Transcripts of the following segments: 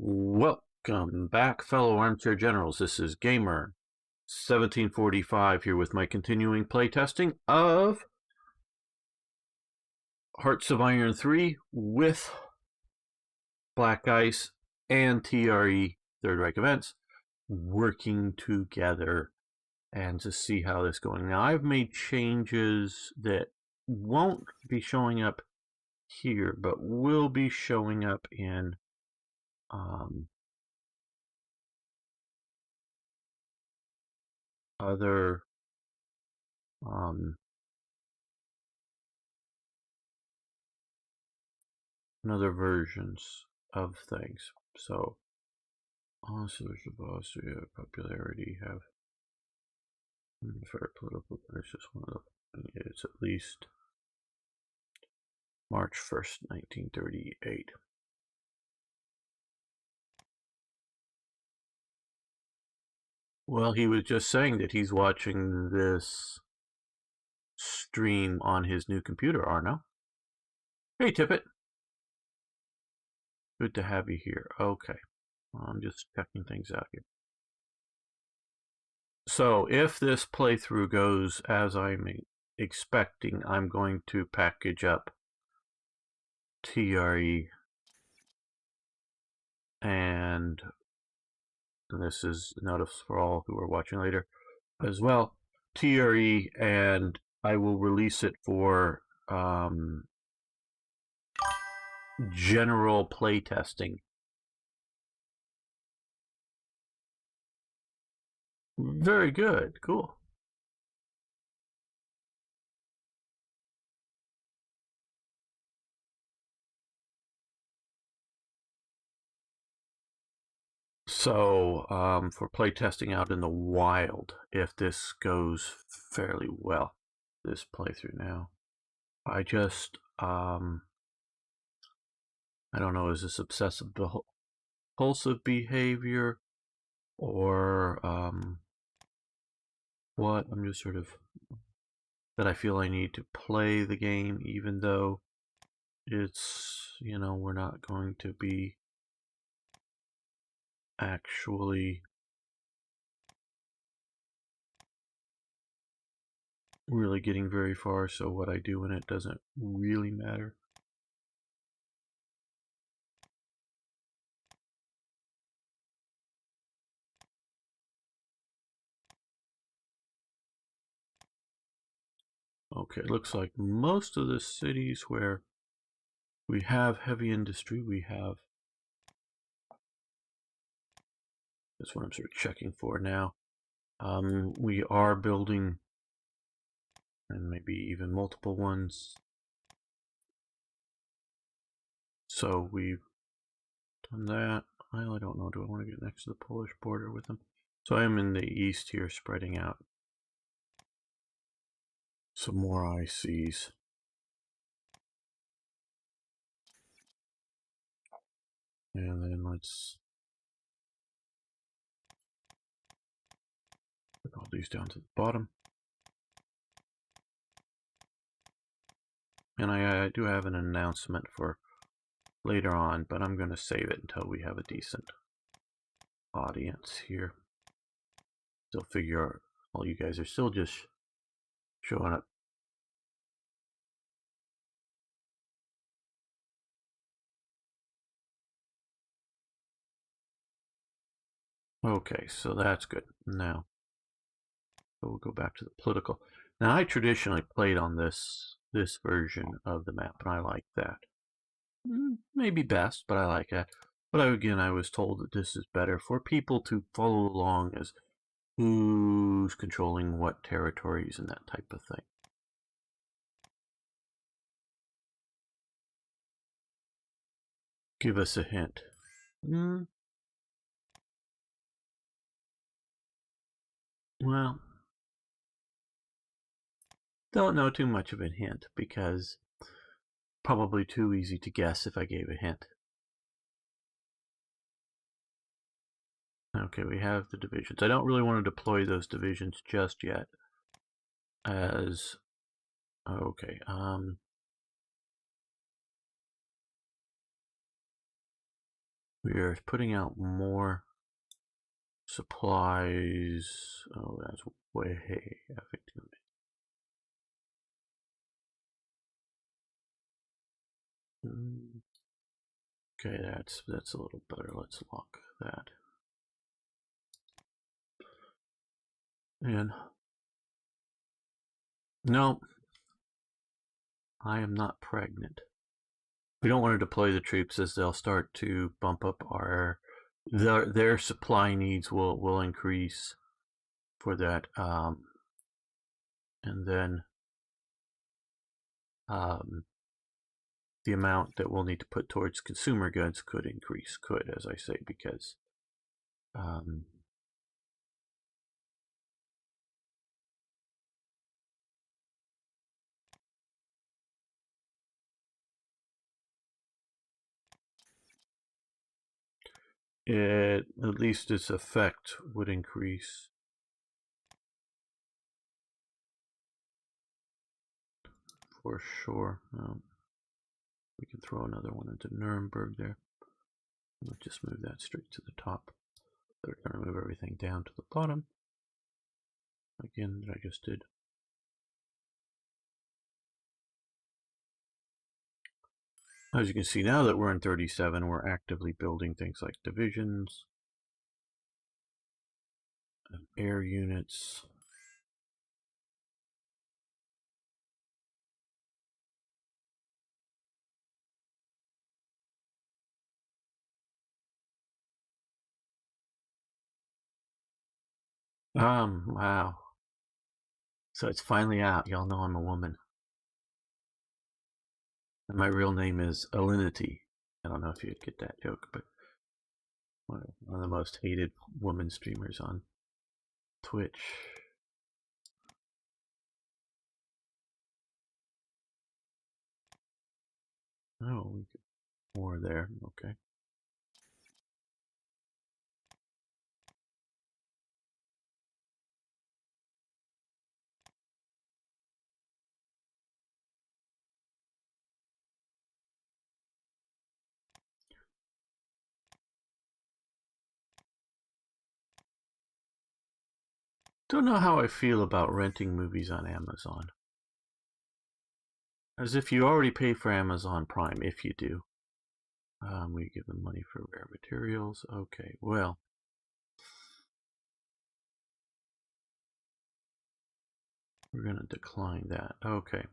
Welcome back, fellow armchair generals. This is Gamer 1745 here with my continuing playtesting of Hearts of Iron 3 with Black Ice and TRE, Third Reich Events, working together and to see how this is going. Now, I've made changes that won't be showing up here, but will be showing up in other versions of things. So there's the boss, we have popularity, have fair political crisis. One of the, it's at least March 1st, 1938. Well, he was just saying that he's watching this stream on his new computer, Arno. Hey, Tippett. Good to have you here. Okay. I'm just checking things out here. So, if this playthrough goes as I'm expecting, I'm going to package up TRE, and this is notice for all who are watching later as well, TRE, and I will release it for general playtesting. Very good, cool. So, for playtesting out in the wild, if this goes fairly well, this playthrough now, I just, I don't know, is this obsessive compulsive behavior or what? I'm just sort of, that I feel I need to play the game even though it's, you know, we're not going to be actually really getting very far, so what I do in it doesn't really matter. Okay, it looks like most of the cities where we have heavy industry, we have, that's what I'm sort of checking for now. We are building, and maybe even multiple ones. So we've done that. I don't know, do I want to get next to the Polish border with them? So I am in the east here, spreading out. Some more ICs. And then let's put all these down to the bottom. And I do have an announcement for later on, but I'm going to save it until we have a decent audience here. Still figure all you guys are still just showing up. Okay, so that's good. Now, we'll go back to the political. Now, I traditionally played on this version of the map, and I like that. Maybe best, but I like that. But again, I was told that this is better for people to follow along as who's controlling what territories and that type of thing. Give us a hint. Well, don't know too much of a hint because probably too easy to guess if I gave a hint. Okay, we have the divisions. I don't really want to deploy those divisions just yet. As okay, We are putting out more supplies. Oh, that's way effective. Okay, that's a little better. Let's lock that. And no, I am not pregnant. We don't want to deploy the troops as they'll start to bump up their supply needs will increase for that, and then the amount that we'll need to put towards consumer goods could increase, as I say, because at least its effect would increase. For sure. We can throw another one into Nuremberg there. We'll just move that straight to the top. They're going to move everything down to the bottom. Again, that I just did. As you can see, now that we're in 37, we're actively building things like divisions and air units. Wow. So it's finally out. Y'all know I'm a woman. And my real name is Alinity. I don't know if you'd get that joke, but one of the most hated woman streamers on Twitch. Oh, we get more there. Okay. Don't know how I feel about renting movies on Amazon. As if you already pay for Amazon Prime, if you do. We give them money for rare materials. Okay, well. We're going to decline that. Okay.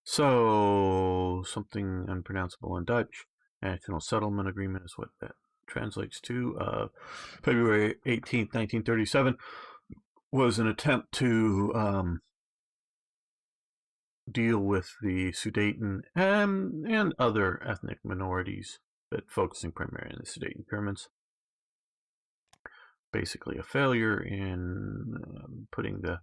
So, something unpronounceable in Dutch. National Settlement Agreement is what that translates to. February 18th, 1937 was an attempt to deal with the Sudeten and other ethnic minorities, but focusing primarily on the Sudeten Germans. Basically a failure in putting the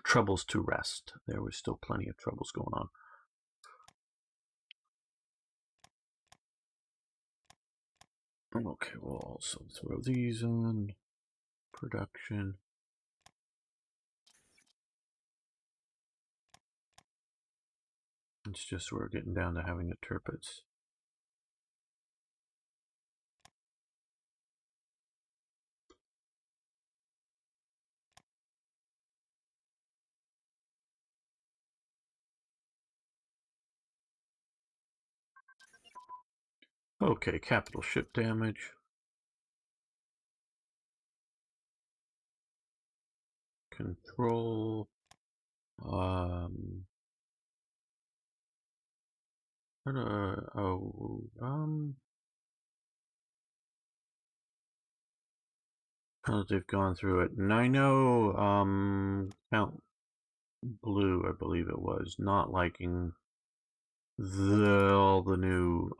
troubles to rest. There was still plenty of troubles going on. Okay, we'll also throw these in. Production. It's just we're getting down to having interprets. Okay, capital ship damage. Control. They've gone through it, and I know Count Blue, I believe it was, not liking all the new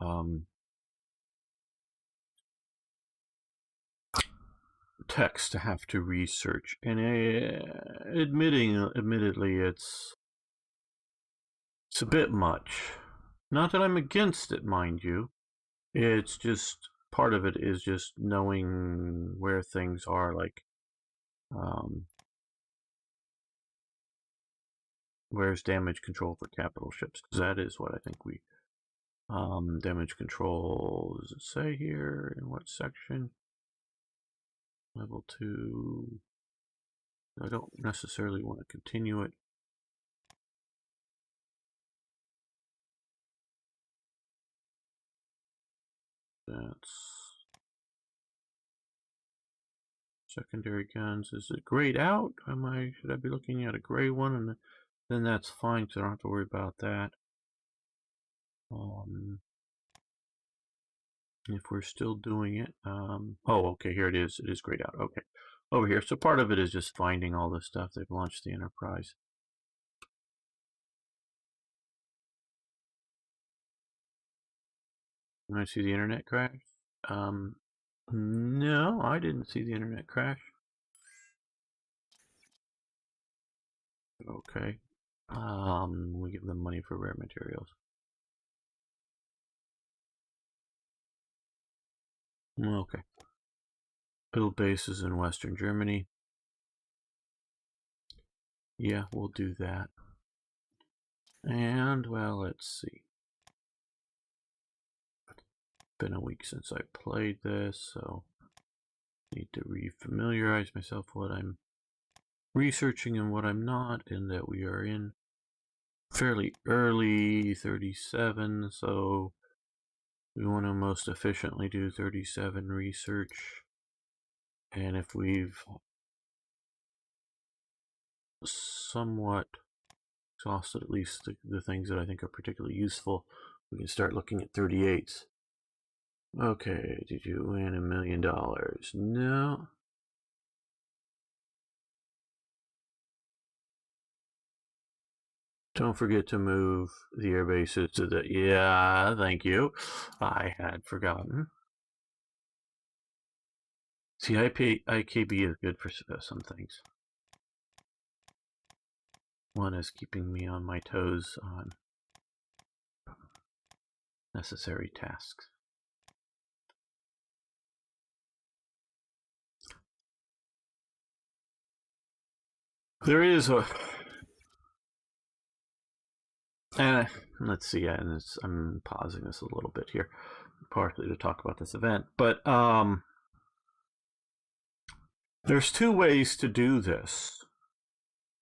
text to have to research, and admittedly, it's a bit much. Not that I'm against it, mind you. It's just part of it is just knowing where things are, like Where's damage control for capital ships? Because that is what I think we... damage control, does it say here in what section? Level 2. I don't necessarily want to continue it. That's secondary guns. Is it grayed out? Should I be looking at a gray one? And then that's fine, so I don't have to worry about that. If we're still doing it, oh, okay, here it is. It is grayed out. Okay, over here. So part of it is just finding all this stuff. They've launched the Enterprise. Did I see the internet crash? No, I didn't see the internet crash. Okay. We give them money for rare materials. Okay. Build bases in Western Germany. Yeah, we'll do that. And, well, let's see. Been a week since I played this, so need to re-familiarize myself with what I'm researching and what I'm not, and that we are in fairly early 37, so we want to most efficiently do 37 research. And if we've somewhat exhausted at least the things that I think are particularly useful, we can start looking at 38s. Okay, did you win $1 million? No. Don't forget to move the air bases to the... Yeah, thank you. I had forgotten. See, IKB is good for some things. One is keeping me on my toes on necessary tasks. There is a... let's see, and I'm pausing this a little bit here, partly to talk about this event, but there's two ways to do this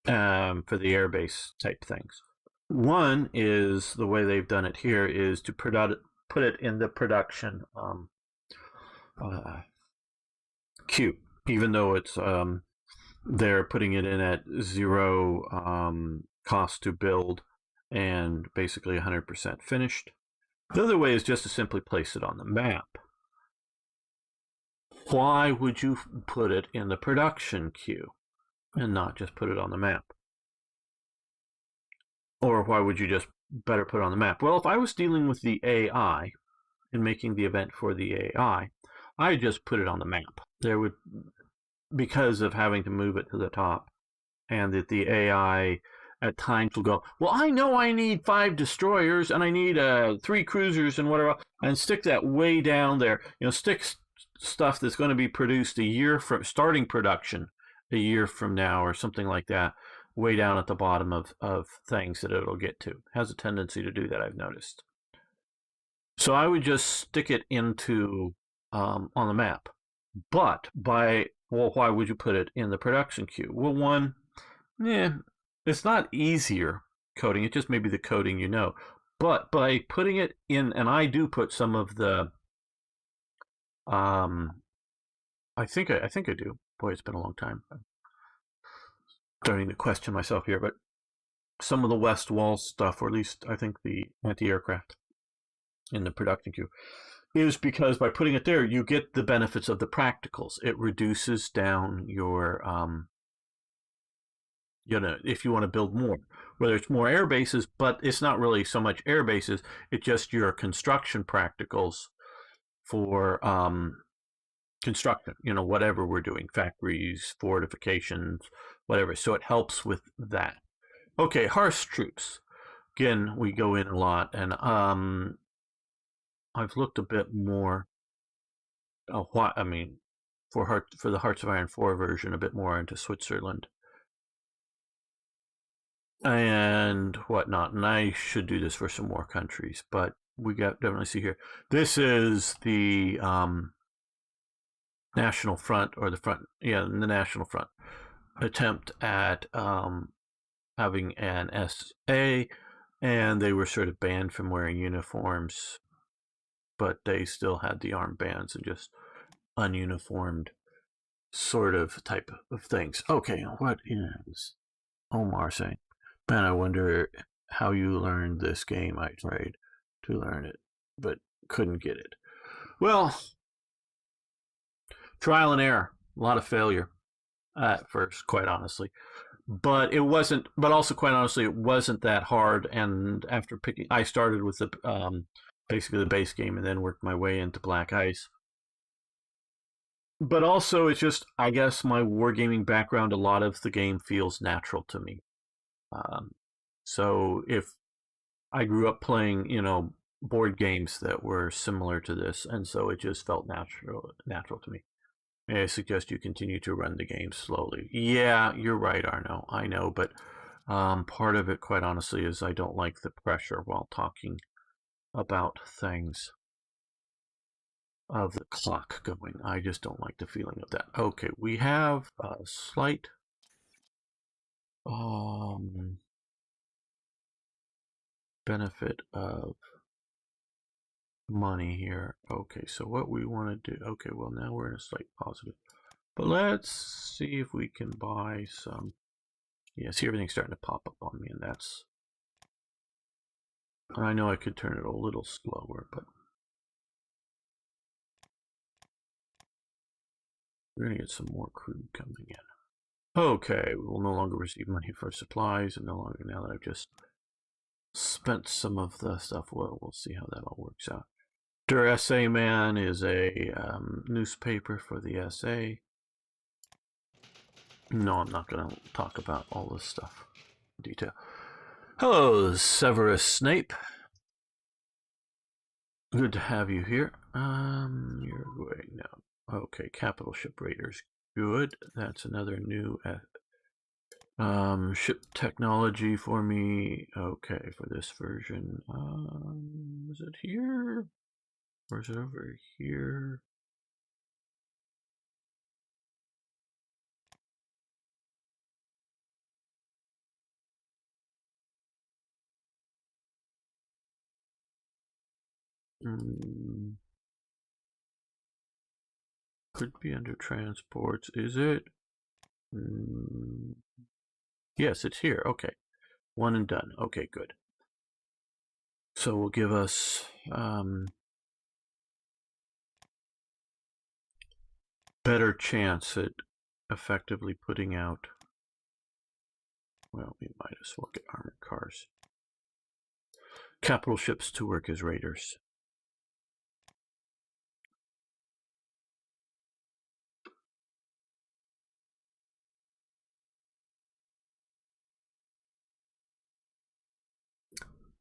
for the airbase type things. One is, the way they've done it here, is to put it in the production queue, even though it's they're putting it in at 0 cost to build and basically 100% finished. The other way is just to simply place it on the map. Why would you put it in the production queue and not just put it on the map? Or why would you just better put it on the map? Well, if I was dealing with the AI and making the event for the AI, I just put it on the map. There would, because of having to move it to the top, and that the AI at times will go, well, I know I need 5 destroyers and I need 3 cruisers and whatever, and stick that way down there. You know, stick stuff that's going to be produced a year from starting production a year from now or something like that, way down at the bottom of things that it'll get to. It has a tendency to do that, I've noticed. So I would just stick it into on the map. But why would you put it in the production queue? Well, one, it's not easier coding. It just may be the coding you know. But by putting it in, and I do put some of the, I think I do. Boy, it's been a long time. I'm starting to question myself here, but some of the West Wall stuff, or at least I think the anti-aircraft in the production queue, is because by putting it there, you get the benefits of the practicals. It reduces down your, if you want to build more, whether it's more air bases, but it's not really so much air bases, it's just your construction practicals for construction, whatever we're doing, factories, fortifications, whatever. So it helps with that. Okay, harsh troops. Again, we go in a lot, and I've looked a bit more. For the Hearts of Iron 4 version, a bit more into Switzerland. and whatnot. And I should do this for some more countries, but we got definitely see here. This is the National Front, or the front, yeah, the National Front attempt at having an SA, and they were sort of banned from wearing uniforms, but they still had the armbands and just ununiformed sort of type of things. Okay, what is Omar saying? Man, I wonder how you learned this game. I tried to learn it, but couldn't get it. Well, trial and error, a lot of failure at first, quite honestly. But it wasn't. But also, quite honestly, it wasn't that hard. And after picking, I started with the basically the base game, and then worked my way into Black Ice. But also, it's just, I guess, my wargaming background. A lot of the game feels natural to me. Um, so if I grew up playing, board games that were similar to this, and so it just felt natural to me. May I suggest you continue to run the game slowly? Yeah, you're right, Arno. I know, but part of it, quite honestly, is I don't like the pressure while talking about things of the clock going. I just don't like the feeling of that. Okay, we have a slight benefit of money here. Okay, so what we want to do, okay, well, now we're in a slight positive, but let's see if we can buy some. Yeah, see, everything's starting to pop up on me, and that's, I know I could turn it a little slower, but we're gonna get some more crude coming in. Okay, we will no longer receive money for supplies, and no longer, now that I've just spent some of the stuff, well, we'll see how that all works out. Der SA Man is a newspaper for the SA. No, I'm not going to talk about all this stuff in detail. Hello, Severus Snape. Good to have you here. You're going now. Okay, Capital Ship Raiders. Good. That's another new ship technology for me. Okay, for this version. Is it here? Or is it over here? Could be under transports. Is it? Yes, it's here. Okay. One and done. Okay, good. So we'll give us better chance at effectively putting out. Well, we might as well get armored cars. Capital ships to work as raiders.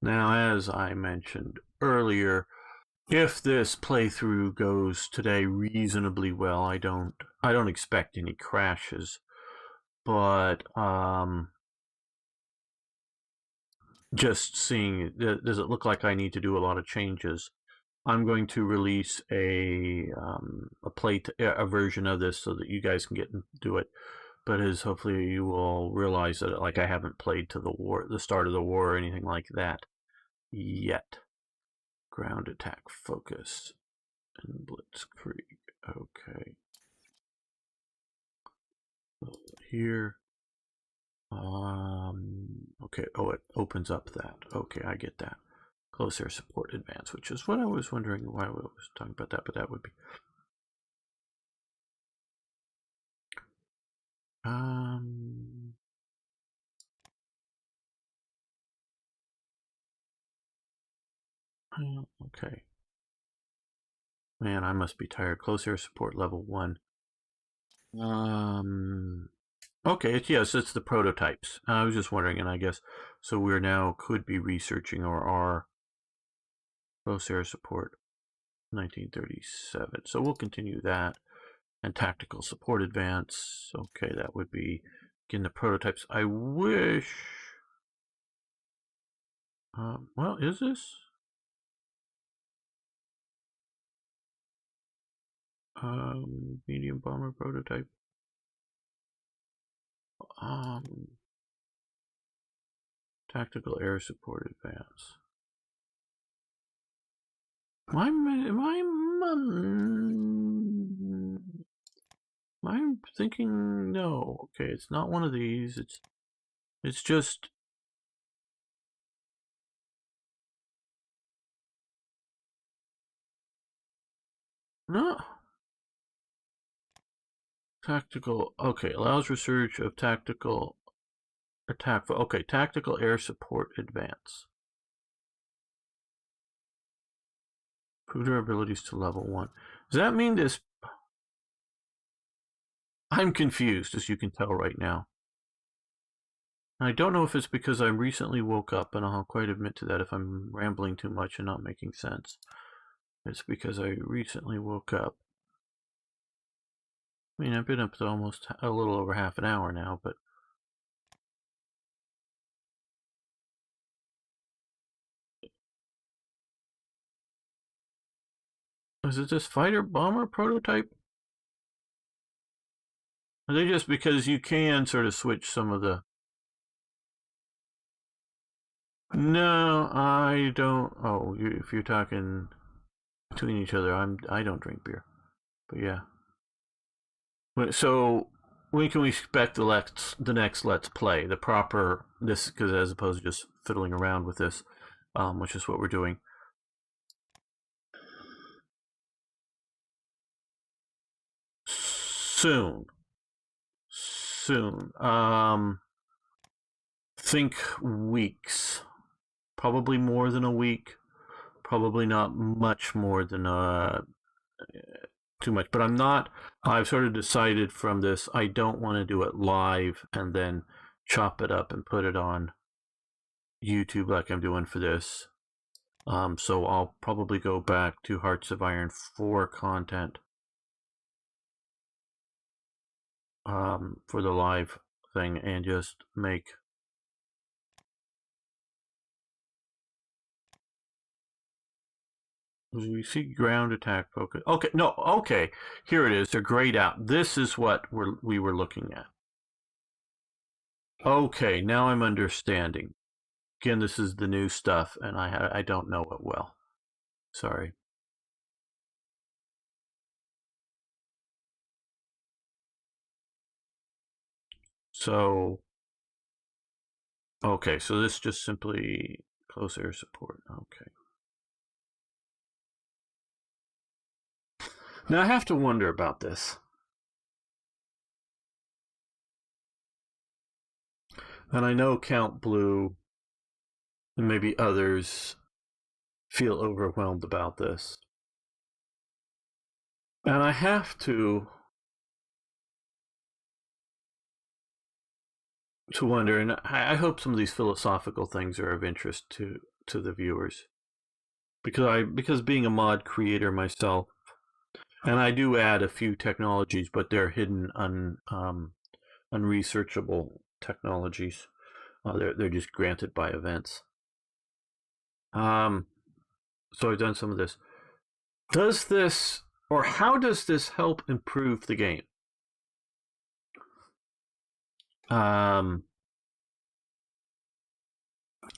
Now, as I mentioned earlier, if this playthrough goes today reasonably well, I don't expect any crashes, but just seeing, does it look like I need to do a lot of changes? I'm going to release a version of this so that you guys can get and do it. But as hopefully you will realize that, like, I haven't played to the start of the war or anything like that yet. Ground attack focus and blitzkrieg. Okay. Here. Okay. Oh, it opens up that. Okay, I get that. Close air support advance, which is what I was wondering why I was talking about that, but that would be. Okay. Man, I must be tired. Close air support level 1. Okay, yes, it's the prototypes. I was just wondering, and I guess, so we're now could be researching or are close air support 1937. So we'll continue that. And tactical support advance. Okay, that would be, again, the prototypes. I wish Well, is this? Medium bomber prototype. Tactical air support advance. I'm thinking no. Okay, it's not one of these. It's just no tactical. Okay, allows research of tactical attack. Okay, tactical air support advance. Improve their abilities to level 1. Does that mean this? I'm confused, as you can tell right now. I don't know if it's because I recently woke up, and I'll quite admit to that if I'm rambling too much and not making sense. It's because I recently woke up. I mean, I've been up to almost a little over half an hour now, but is it this fighter bomber prototype? Are they just because you can sort of switch some of the... No, I don't. Oh, if you're talking between each other, I don't drink beer. But yeah. So when can we expect the next Let's Play? The proper this, because as opposed to just fiddling around with this, which is what we're doing. Soon. Think weeks. Probably more than a week. Probably not much more than too much. But I've sort of decided from this, I don't want to do it live and then chop it up and put it on YouTube like I'm doing for this. So I'll probably go back to Hearts of Iron 4 content for the live thing and just make... We see ground attack focus. Okay, no, okay. Here it is. They're grayed out. This is what we were looking at. Okay, now I'm understanding. Again, this is the new stuff, and I don't know it well. Sorry. So, okay, so this just simply close air support. Okay. Now I have to wonder about this. And I know Count Blue and maybe others feel overwhelmed about this. And I have to wonder, and I hope some of these philosophical things are of interest to the viewers. Because being a mod creator myself, and I do add a few technologies, but they're hidden, unresearchable technologies. They're just granted by events. So I've done some of this. Does this, or how does this help improve the game?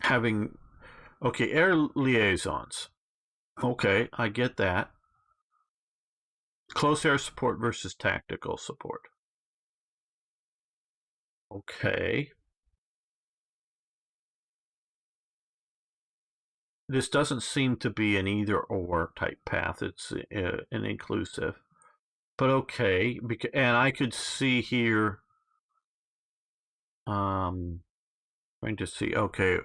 Having, okay, air liaisons. Okay, I get that. Close air support versus tactical support. Okay. This doesn't seem to be an either or type path. It's an inclusive. But okay, and I could see here, trying to see, okay,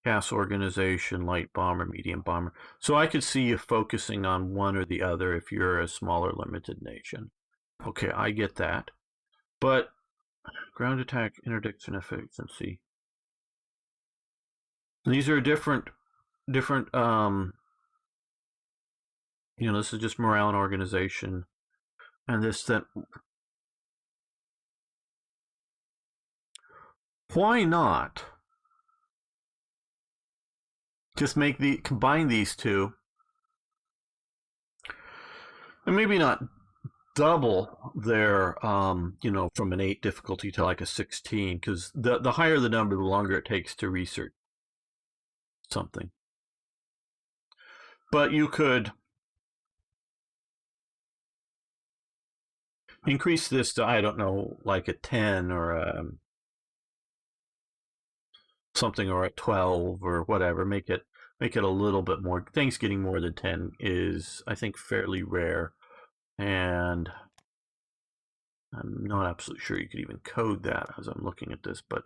gas organization, light bomber, medium bomber. So I could see you focusing on one or the other if you're a smaller limited nation. Okay, I get that. But ground attack, interdiction efficiency. These are different, this is just morale and organization. And this, that. Why not? just combine these two, and maybe not double their from an 8 difficulty to like a 16, because the higher the number, the longer it takes to research something. But you could increase this to, I don't know, like a 10 or something, or a 12 or whatever. Make it a little bit more. Things getting more than 10 is, I think, fairly rare, and I'm not absolutely sure you could even code that as I'm looking at this, but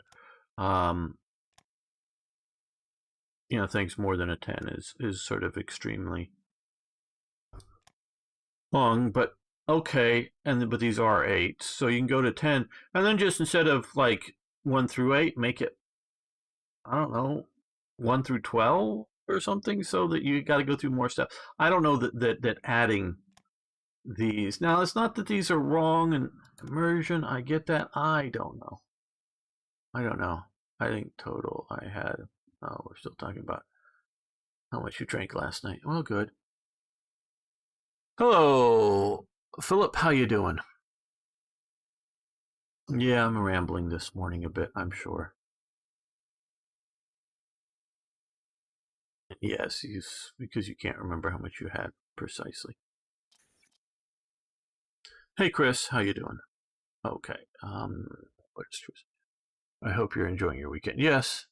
things more than a 10 is sort of extremely long, but okay. But these are 8, so you can go to 10, and then just instead of like 1 through 8, make it, I don't know, 1 through 12 or something, so that you got to go through more stuff. I don't know that adding these, now it's not that these are wrong in immersion, I get that. I don't know. I think total I had, we're still talking about how much you drank last night. Well, good. Hello, Philip, how you doing? Yeah, I'm rambling this morning a bit, I'm sure. Yes, because you can't remember how much you had precisely. Hey, Chris, how you doing? Okay. What's truth? I hope you're enjoying your weekend. Yes.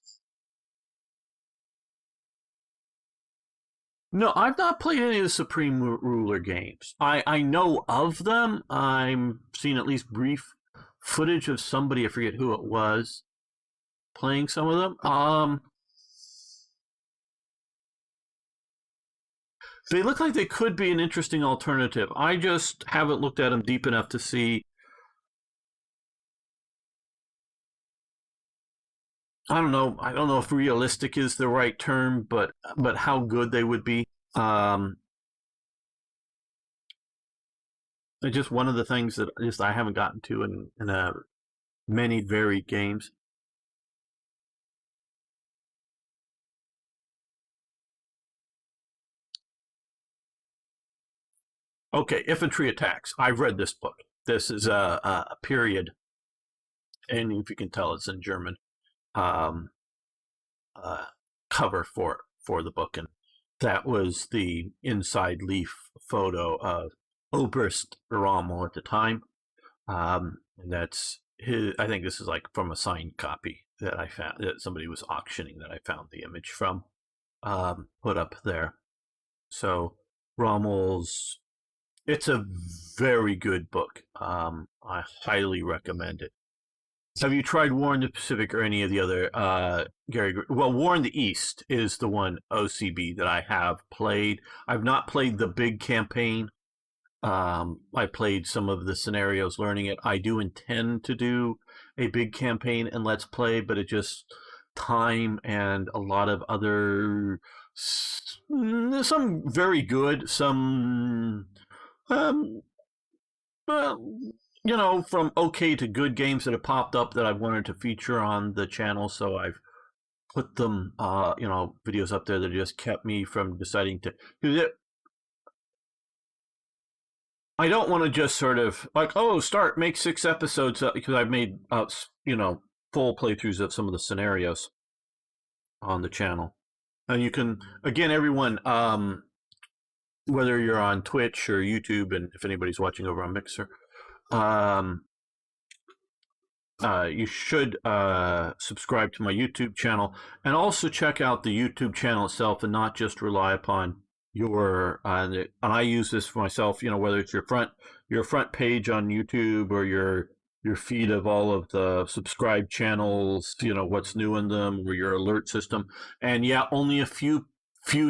No, I've not played any of the Supreme Ruler games. I know of them. I'm seeing at least brief footage of somebody, I forget who it was, playing some of them. They look like they could be an interesting alternative. I just haven't looked at them deep enough to see. I don't know. I don't know if realistic is the right term, but how good they would be. Um, it's just one of the things that just I haven't gotten to in many varied games. Okay, infantry attacks. I've read this book. This is a period, and if you can tell, it's in German. Um, uh, Cover for the book, and that was the inside leaf photo of Oberst Rommel at the time. And that's his. I think this is like from a signed copy that I found, that somebody was auctioning, that I found the image from, put up there. So Rommel's. It's a very good book. I highly recommend it. Have you tried War in the Pacific or any of the other Gary? Well, War in the East is the one OCB that I have played. I've not played the big campaign. I played some of the scenarios, learning it. I do intend to do a big campaign and let's play, but it just time and a lot of other, some very good, some well, from okay to good games that have popped up that I've wanted to feature on the channel, so I've put them, videos up there that just kept me from deciding to. I don't want to just sort of like, make 6 episodes, because I've made, full playthroughs of some of the scenarios on the channel. And you can, again, everyone, whether you're on Twitch or YouTube, and if anybody's watching over on Mixer, you should subscribe to my YouTube channel, and also check out the YouTube channel itself, and not just rely upon your. And I use this for myself. Whether it's your front page on YouTube, or your feed of all of the subscribed channels. What's new in them, or your alert system. And yeah, only a few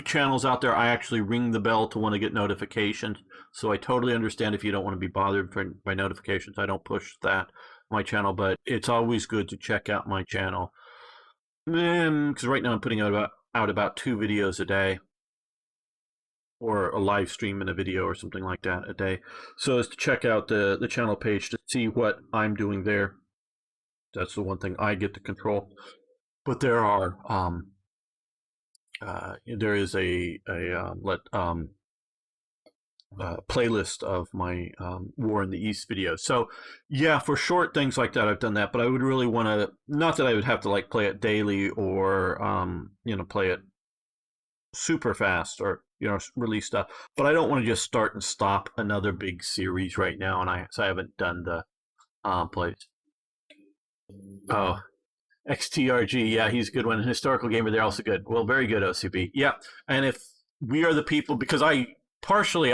channels out there I actually ring the bell to want to get notifications. So I totally understand if you don't want to be bothered by notifications. I don't push my channel, but it's always good to check out my channel. Because right now I'm putting out about 2 videos a day, or a live stream and a video or something like that a day. So as to check out the channel page to see what I'm doing there. That's the one thing I get to control. But there are there is a playlist of my War in the East videos. So yeah, for short things like that, I've done that. But I would really want to, not that I would have to like play it daily or play it super fast or release stuff. But I don't want to just start and stop another big series right now, and I haven't done the plays. Oh, XTRG, yeah, he's a good one. Historical gamer, they're also good. Well, very good, OCB. Yeah, and if we are the people, because I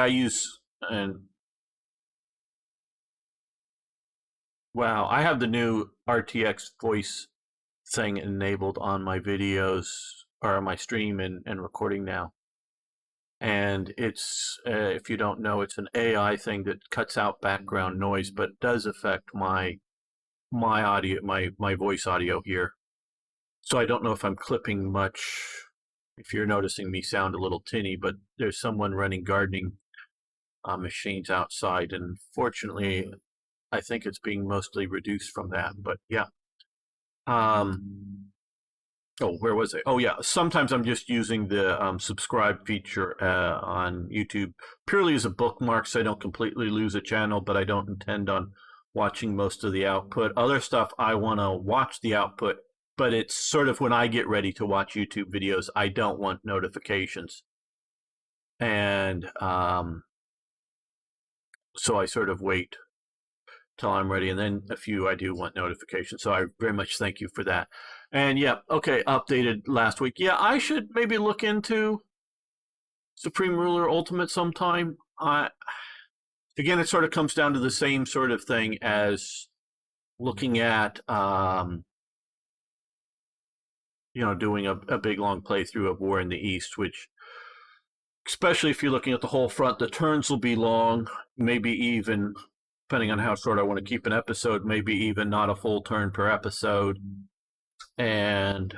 use, and wow, I have the new RTX voice thing enabled on my videos or on my stream and recording now. And it's, if you don't know, it's an AI thing that cuts out background noise, but does affect my audio, my voice audio here. So I don't know if I'm clipping much. If you're noticing me sound a little tinny, but there's someone running gardening machines outside, and fortunately, I think it's being mostly reduced from that. But yeah. Oh, where was I? Oh, yeah. Sometimes I'm just using the subscribe feature on YouTube purely as a bookmark, so I don't completely lose a channel, but I don't intend on watching most of the output. Other stuff, I want to watch the output, but it's sort of when I get ready to watch YouTube videos, I don't want notifications. And so I sort of wait till I'm ready, and then a few I do want notifications. So I very much thank you for that. And yeah, okay, updated last week. Yeah, I should maybe look into Supreme Ruler Ultimate sometime. Again, it sort of comes down to the same sort of thing as looking at doing a big long playthrough of War in the East, which, especially if you're looking at the whole front, the turns will be long, maybe even, depending on how short I want to keep an episode, maybe even not a full turn per episode. And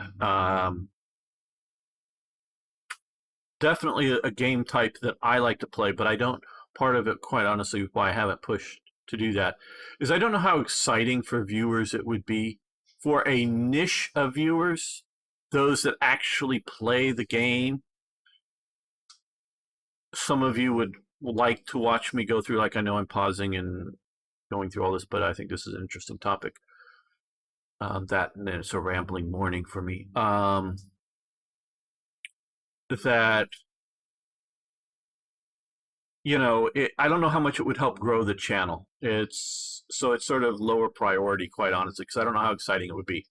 definitely a game type that I like to play, but I don't, part of it, quite honestly, why I haven't pushed to do that, is I don't know how exciting for viewers it would be, for a niche of viewers, those that actually play the game. Some of you would like to watch me go through, like, I know I'm pausing and going through all this, but I think this is an interesting topic. That, and then it's a rambling morning for me. That, I don't know how much it would help grow the channel. It's sort of lower priority, quite honestly, because I don't know how exciting it would be.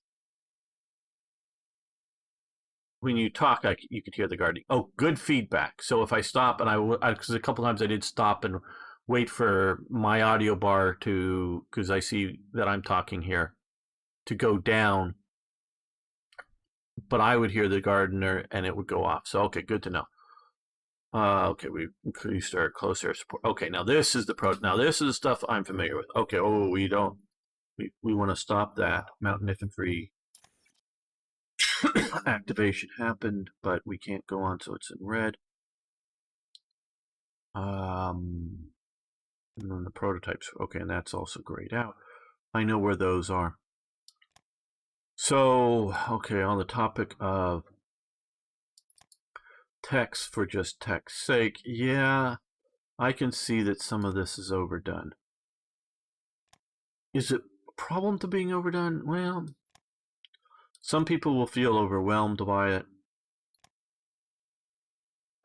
When you talk, you could hear the gardening. Oh, good feedback. So if I stop, and because a couple times I did stop and wait for my audio bar to, because I see that I'm talking here, to go down, but I would hear the gardener and it would go off. So, okay, good to know. Okay, we increased our close air support. Okay, now this is the stuff I'm familiar with. Okay, we want to stop that. Mountain infantry activation happened, but we can't go on, so it's in red. And then the prototypes. Okay, and that's also grayed out. I know where those are. So, okay, on the topic of text for just text's sake, yeah, I can see that some of this is overdone. Is it a problem to being overdone? Well, some people will feel overwhelmed by it.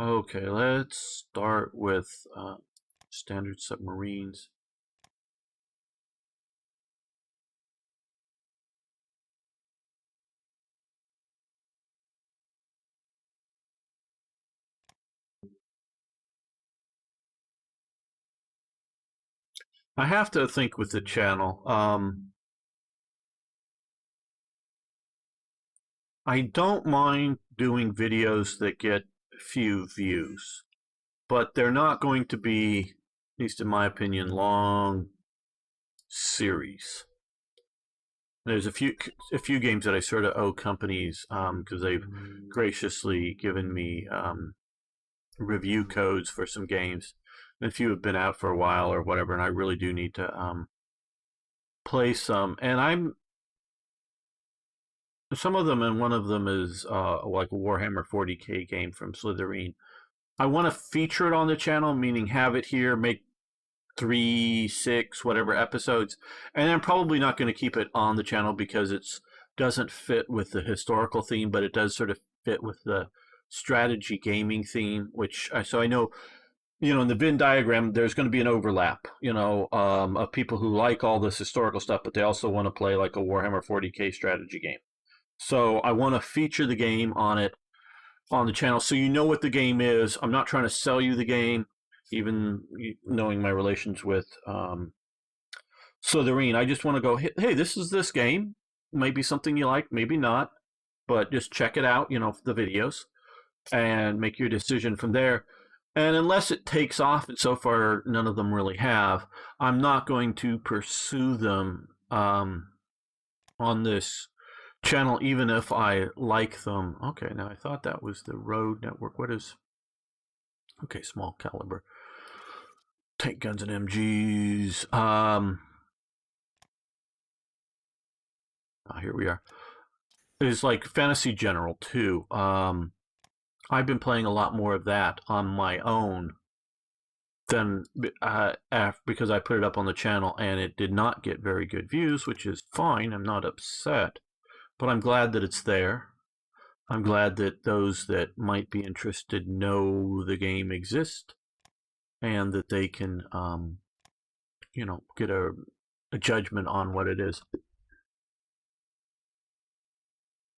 Okay, let's start with standard submarines. I have to think with the channel. I don't mind doing videos that get few views, but they're not going to be, at least in my opinion, long series. There's a few games that I sort of owe companies because they've graciously given me review codes for some games. And a few have been out for a while or whatever, and I really do need to play some. And some of them, and one of them is like a Warhammer 40K game from Slytherin. I want to feature it on the channel, meaning have it here, make 3, 6, whatever episodes, and I'm probably not going to keep it on the channel because it doesn't fit with the historical theme, but it does sort of fit with the strategy gaming theme, which so I know, in the Venn diagram, there's going to be an overlap, of people who like all this historical stuff, but they also want to play like a Warhammer 40K strategy game. So I want to feature the game on the channel so you know what the game is. I'm not trying to sell you the game, even knowing my relations with Slytherin. I just want to go, hey, this is this game. Maybe something you like, maybe not, but just check it out, the videos, and make your decision from there. And unless it takes off, and so far none of them really have, I'm not going to pursue them on this channel, even if I like them. Okay, now I thought that was the road network. What is... Okay, small caliber tank guns and MGs. Here we are. It's like Fantasy General 2. I've been playing a lot more of that on my own than because I put it up on the channel and it did not get very good views, which is fine. I'm not upset, but I'm glad that it's there. I'm glad that those that might be interested know the game exists and that they can, get a judgment on what it is.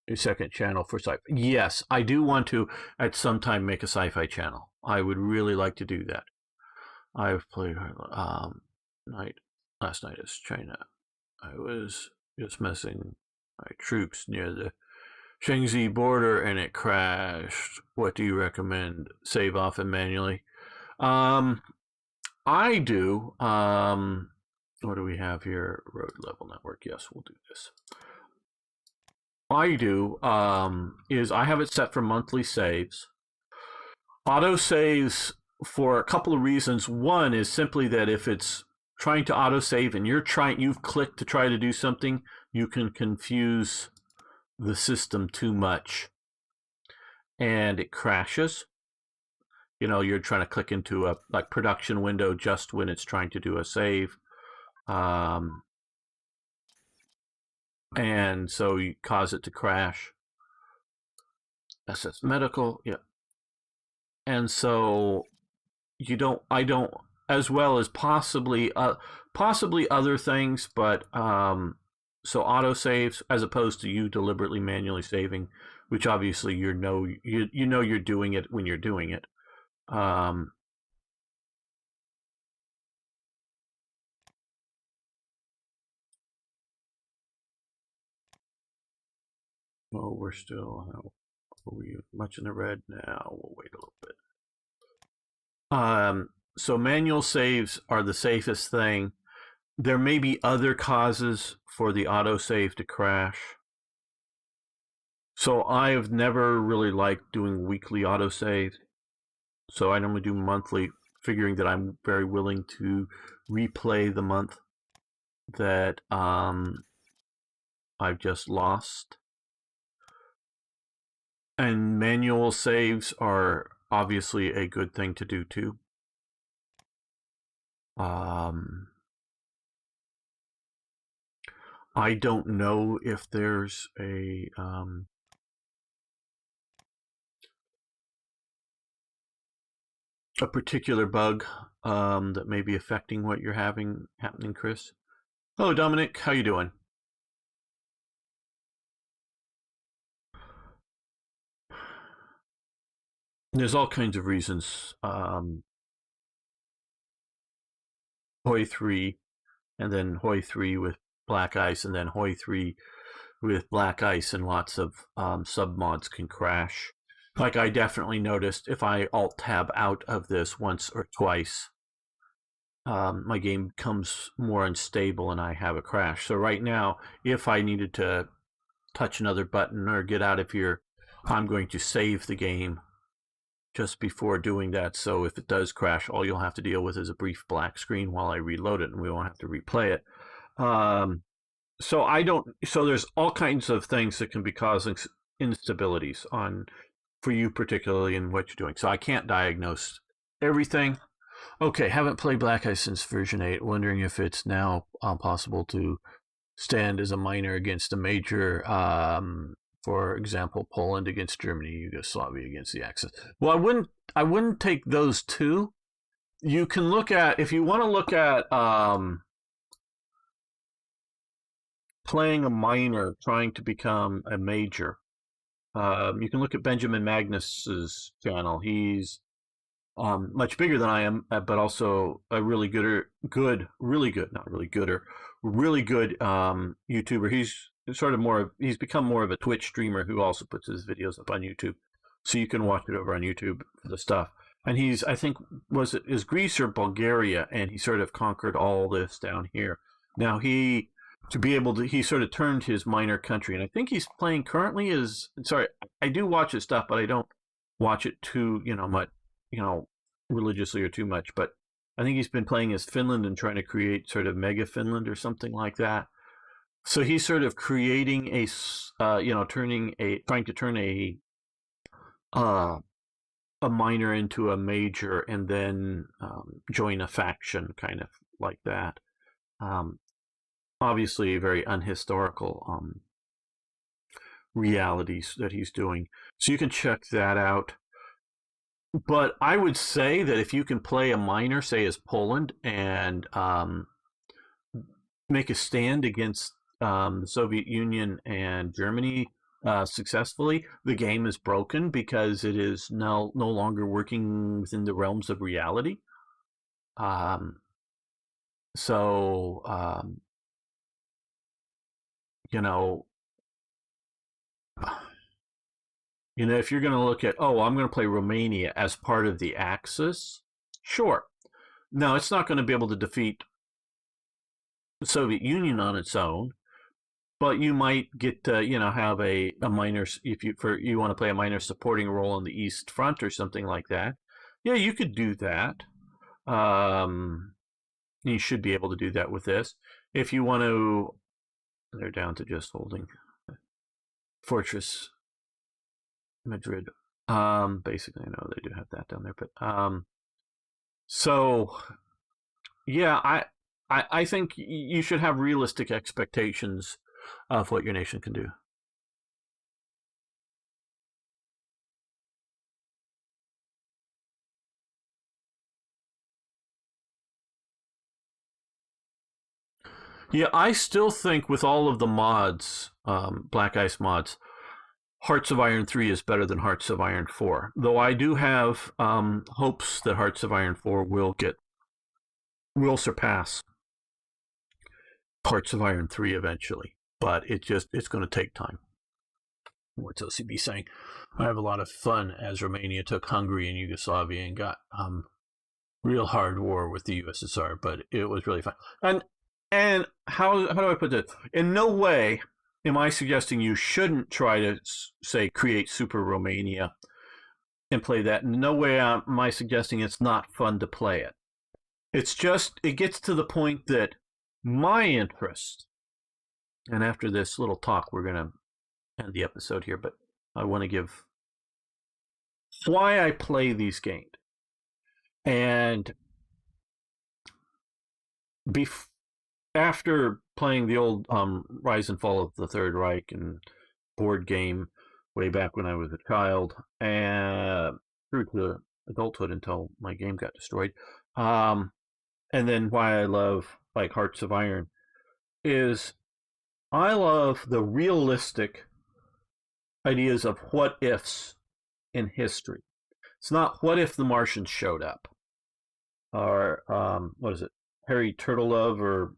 A second channel for sci-fi. Yes, I do want to at some time make a sci-fi channel. I would really like to do that. I've played last night as China. I was just messing my troops near the Shangzi border and it crashed. What do you recommend? Save off and manually? I do. What do we have here? Road level network. Yes, we'll do this. I do is I have it set for monthly saves. Auto saves for a couple of reasons. One is simply that if it's trying to auto save and you've clicked to try to do something, you can confuse the system too much and it crashes. You're trying to click into a production window just when it's trying to do a save. And so you cause it to crash. SS medical, yeah. And so I don't, as well as possibly other things, but so auto saves as opposed to you deliberately manually saving, which obviously you're doing it when you're doing it. Well, we're still much in the red now. We'll wait a little bit. So manual saves are the safest thing. There may be other causes for the autosave to crash. So I have never really liked doing weekly autosave. So I normally do monthly, figuring that I'm very willing to replay the month that I've just lost. And manual saves are obviously a good thing to do too. I don't know if there's a particular bug that may be affecting what you're happening, Chris. Hello, Dominic. How you doing? There's all kinds of reasons. HoI3, and then HoI3 with black ice, and then HoI3 with black ice, and lots of submods can crash. Like I definitely noticed if I alt-tab out of this once or twice, my game becomes more unstable and I have a crash. So right now, if I needed to touch another button or get out of here, I'm going to save the game just before doing that. So if it does crash, all you'll have to deal with is a brief black screen while I reload it, and we won't have to replay it. So I don't. So there's all kinds of things that can be causing instabilities on for you particularly in what you're doing. So I can't diagnose everything. Okay, haven't played Black Ice since version 8. Wondering if it's now possible to stand as a minor against a major. For example, Poland against Germany, Yugoslavia against the Axis. Well, I wouldn't take those two. You can look at if you want to look at playing a minor, trying to become a major. You can look at Benjamin Magnus's channel. He's much bigger than I am, but also a really really good, not really gooder, really good YouTuber. He's become more of a Twitch streamer who also puts his videos up on YouTube. So you can watch it over on YouTube for the stuff. And I think, is Greece or Bulgaria? And he sort of conquered all this down here. Now he sort of turned his minor country. And I think he's playing currently sorry, I do watch his stuff, but I don't watch it too, much, religiously or too much. But I think he's been playing as Finland and trying to create sort of mega Finland or something like that. So he's sort of creating trying to turn a minor into a major and then join a faction, kind of like that. Obviously, very unhistorical realities that he's doing. So you can check that out. But I would say that if you can play a minor, say as Poland, and make a stand against the Soviet Union and Germany successfully, the game is broken because it is no longer working within the realms of reality. Um, so, you know, if you're going to look at, I'm going to play Romania as part of the Axis, sure. Now, it's not going to be able to defeat the Soviet Union on its own, but you might get to, have a minor, if you want to play a minor supporting role on the East Front or something like that. Yeah, you could do that. You should be able to do that with this. If you want to, they're down to just holding Fortress Madrid. Basically, I know they do have that down there, but so yeah, I think you should have realistic expectations of what your nation can do. Yeah, I still think with all of the mods, Black Ice mods, Hearts of Iron 3 is better than Hearts of Iron 4. Though I do have hopes that Hearts of Iron 4 will surpass Hearts of Iron 3 eventually. But it's going to take time. What's OCB saying? I have a lot of fun as Romania took Hungary and Yugoslavia and got real hard war with the USSR, but it was really fun. And how do I put this? In no way am I suggesting you shouldn't try to, say, create Super Romania and play that. In no way am I suggesting it's not fun to play it. It's just, it gets to the point that my interest, and after this little talk, we're going to end the episode here, but I want to give why I play these games. And after playing the old Rise and Fall of the Third Reich and board game way back when I was a child, and through to adulthood until my game got destroyed, and then why I love like Hearts of Iron is I love the realistic ideas of what ifs in history. It's not what if the Martians showed up, or what is it, Harry Turtlelove, or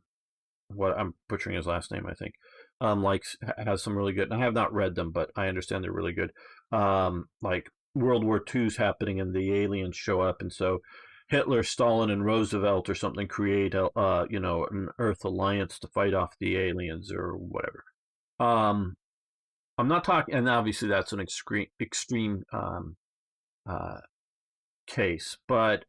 what, I'm butchering his last name, I think, has some really good, and I have not read them, but I understand they're really good. Like World War II's happening and the aliens show up, and so Hitler, Stalin, and Roosevelt or something create an Earth alliance to fight off the aliens or whatever. I'm not talking, and obviously that's an extreme case, but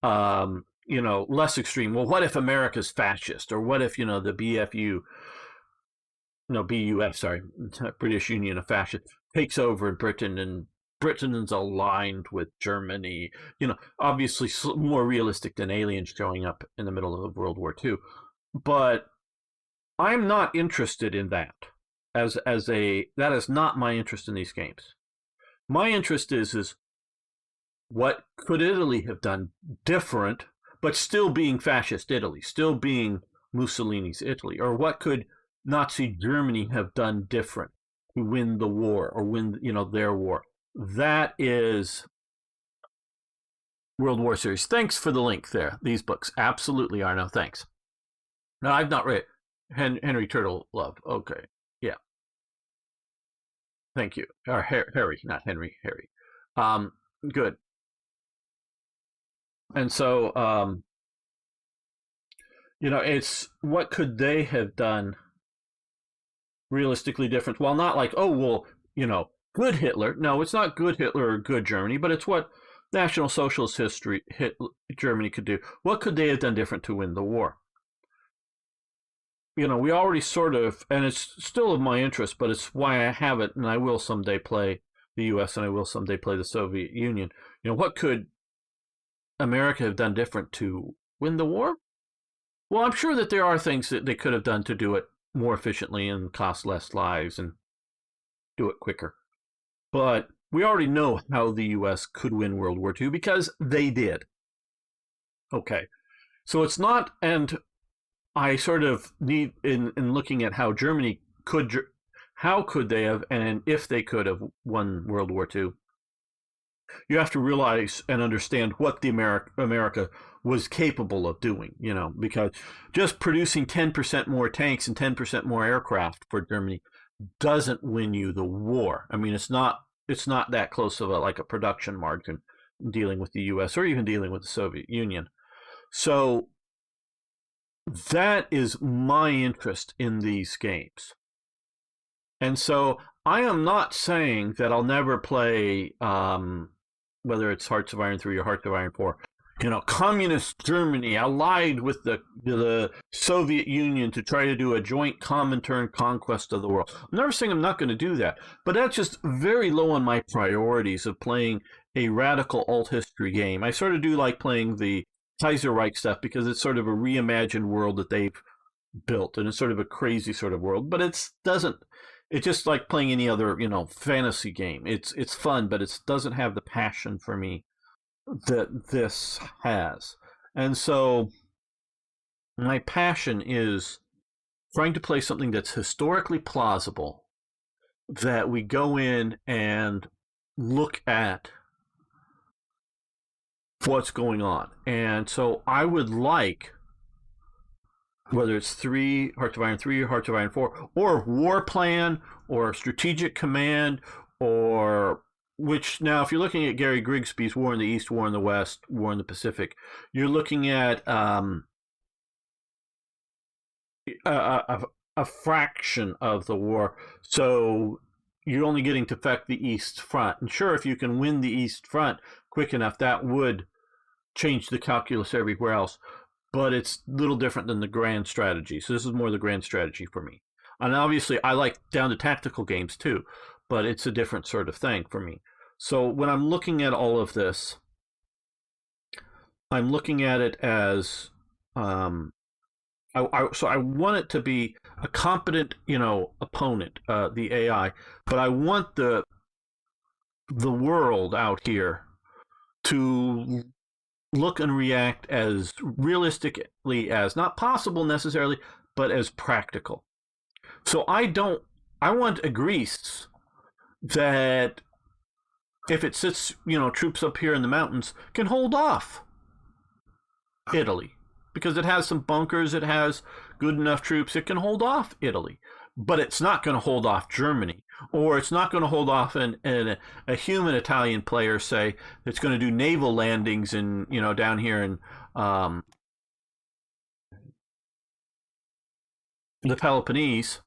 less extreme. Well, what if America's fascist, or what if the BFU? BUF, sorry, British Union of Fascists, takes over in Britain, and Britain is aligned with Germany. Obviously more realistic than aliens showing up in the middle of World War II. But I'm not interested in that. That is not my interest in these games. My interest is what could Italy have done different, but still being fascist Italy, still being Mussolini's Italy, or what could Nazi Germany have done different to win the war or win, their war. That is World War Series. Thanks for the link there. These books, absolutely, Arno. Thanks. No, I've not read Henry Turtle Love. Okay, yeah. Thank you. Or Harry, not Henry. Harry. Good. And so, it's what could they have done realistically different? Well, not like, oh, well, good Hitler. No, it's not good Hitler or good Germany, but it's what National Socialist Germany could do. What could they have done different to win the war? We already sort of, and it's still of my interest, but it's why I have it, and I will someday play the U.S. and I will someday play the Soviet Union. What could America have done different to win the war? Well, I'm sure that there are things that they could have done to do it more efficiently and cost less lives and do it quicker. But we already know how the U.S. could win World War II because they did. Okay. So it's not, and I sort of need, in looking at how Germany how could they have, and if they could have won World War II, you have to realize and understand what the America was capable of doing, because just producing 10% more tanks and 10% more aircraft for Germany doesn't win you the war. I mean, it's not that close of a production margin dealing with the U.S. or even dealing with the Soviet Union. So that is my interest in these games. And so I am not saying that I'll never play, whether it's Hearts of Iron 3 or Hearts of Iron 4, communist Germany allied with the Soviet Union to try to do a joint Comintern conquest of the world. I'm never saying I'm not going to do that, but that's just very low on my priorities of playing a radical alt history game. I sort of do like playing the Kaiser Reich stuff because it's sort of a reimagined world that they've built, and it's sort of a crazy sort of world, but it's just like playing any other, fantasy game. It's fun, but it doesn't have the passion for me that this has. And so my passion is trying to play something that's historically plausible, that we go in and look at what's going on. And so I would like, whether it's Hearts of Iron 3 or Hearts of Iron 4, or War Plan, or Strategic Command, or which now, if you're looking at Gary Grigsby's War in the East, War in the West, War in the Pacific, you're looking at a fraction of the war. So you're only getting to affect the East Front. And sure, if you can win the East Front quick enough, that would change the calculus everywhere else. But it's a little different than the grand strategy. So this is more the grand strategy for me. And obviously, I like down to tactical games too, but it's a different sort of thing for me. So when I'm looking at all of this, I'm looking at it as, so I want it to be a competent, opponent, the AI, but I want the world out here to look and react as realistically as, not possible necessarily, but as practical. So I want a Greece that, if it sits, troops up here in the mountains, can hold off Italy. Because it has some bunkers, it has good enough troops, it can hold off Italy. But it's not going to hold off Germany. Or it's not going to hold off a human Italian player, say, that's going to do naval landings in, down here in the Peloponnese,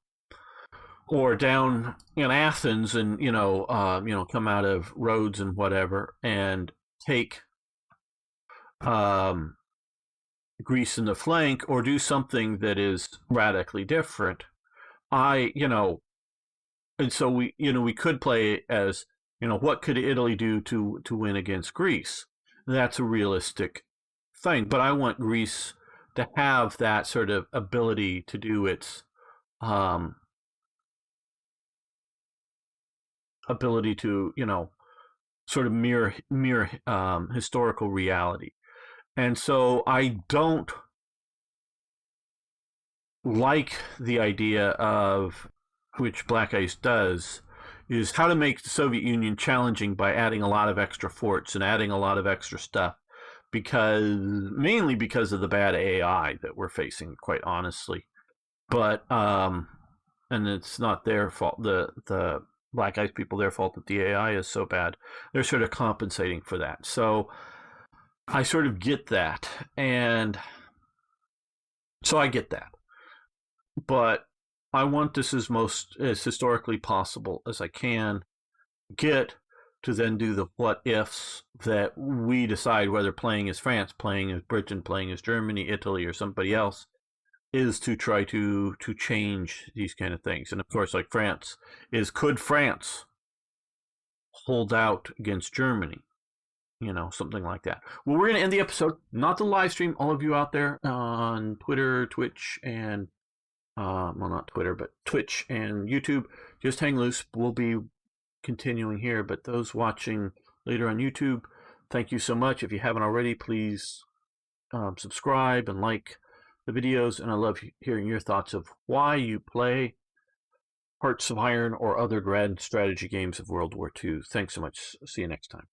or down in Athens, and come out of Rhodes and whatever, and take Greece in the flank, or do something that is radically different. and so we could play as, what could Italy do to win against Greece? That's a realistic thing, but I want Greece to have that sort of ability to do its um, ability to, sort of mirror historical reality. And so I don't like the idea of, which Black Ice does, is how to make the Soviet Union challenging by adding a lot of extra forts and adding a lot of extra stuff, mainly because of the bad AI that we're facing, quite honestly. But and it's not their fault. The Black Ice people, their fault that the AI is so bad. They're sort of compensating for that. So I sort of get that, and so I get that. But I want this as historically possible as I can get, to then do the what ifs that we decide, whether playing as France, playing as Britain, playing as Germany, Italy, or somebody else, is to try to change these kind of things. And of course, like France, could France hold out against Germany? Something like that. Well, we're going to end the episode, not the live stream. All of you out there on Twitter, Twitch, and well, not Twitter, but Twitch and YouTube, just hang loose. We'll be continuing here, but those watching later on YouTube, thank you so much. If you haven't already, please subscribe and like the videos, and I love hearing your thoughts of why you play Hearts of Iron or other grand strategy games of World War II. Thanks so much. See you next time.